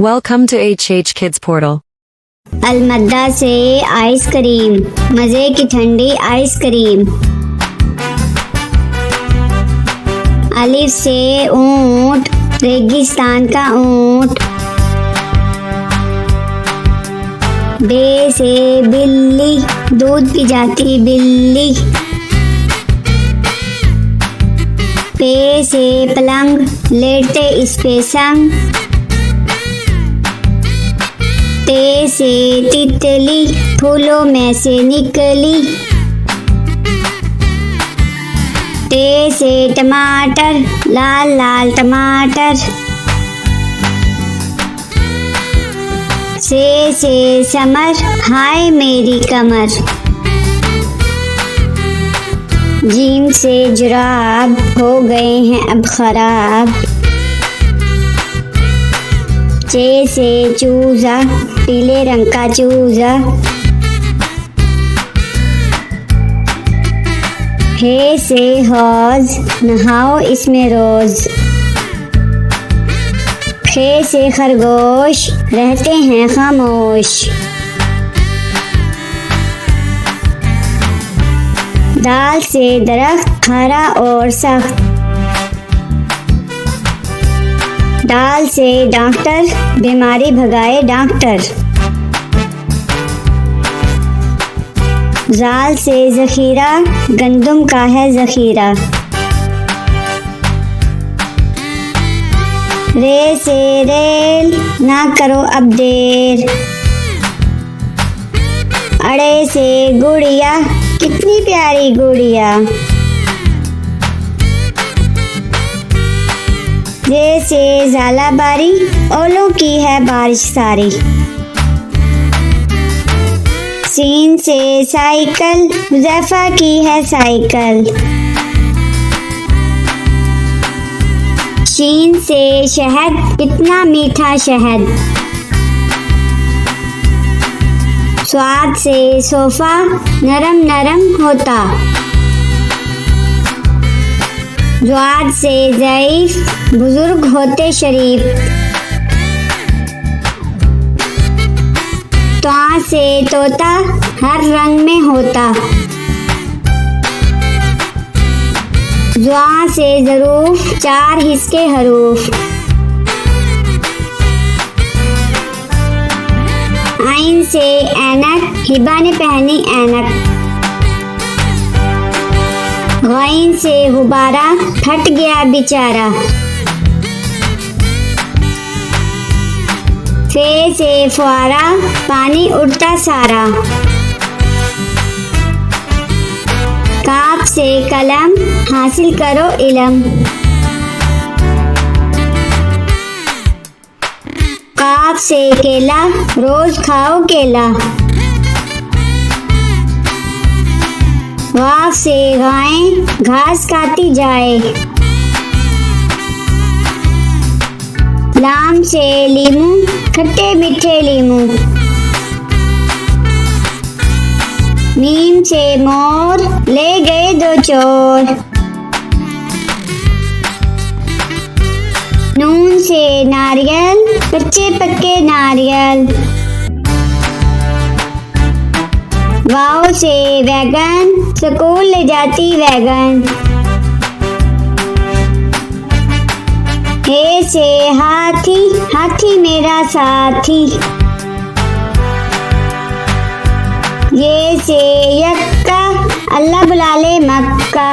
Welcome to HH Kids Portal. अलमद्दा से ice cream, मज़े की ठंडी आइसक्रीम। अलिफ से ऊंट, रेगिस्तान का ऊंट। बे से बिल्ली, दूध पी जाती बिल्ली। पे से पलंग, लेटे इस पे संग। ते से तितली, फूलों में से निकली। टे से टमाटर, लाल लाल टमाटर। से समर, हाय मेरी कमर। जीम से जुराब, हो गए हैं अब खराब। चे से चूजा, पीले रंग का चूजा। हे से हौज, नहाओ इसमें रोज। खे से खरगोश, रहते हैं खामोश। दाल से दरख्त, हरा और सख्त। दाल से डॉक्टर, बीमारी भगाए डॉक्टर। जाल से जखीरा, गंदुम का है जखीरा। रे से रेल, ना करो अब देर। अड़े से गुड़िया, कितनी प्यारी गुड़िया। जे से झालाबारी, ओलों की है बारिश सारी। सीन से साइकिल, हुज़ैफा की है साइकिल। शीन से शहद, कितना मीठा शहद। स्वाद से सोफा, नरम नरम होता। ज्वाद से ज़ईफ, बुजुर्ग होते शरीफ। त्वा से तोता, हर रंग में होता। ज़्वा से ज़रूफ, 4 हिस्से हरूफ। आइन से ऐनक, हिबा ने पहनी ऐनक। गाइन से गुब्बारा, फट गया बेचारा। फे से फुआरा, पानी उड़ता सारा। काफ से कलम, हासिल करो इलम। काफ से केला, रोज खाओ केला। वाफ से गाय, घास खाती जाए। लाम से लीमू, खट्टे मीठे लीमू। मीम से मोर, ले गए 2 चोर। नून से नारियल, कच्चे पक्के नारियल। वाव से वैगन, स्कूल ले जाती वैगन। हे से हाथी, हाथी मेरा साथी। ये से यक्का, अल्लाह बुला ले मक्का।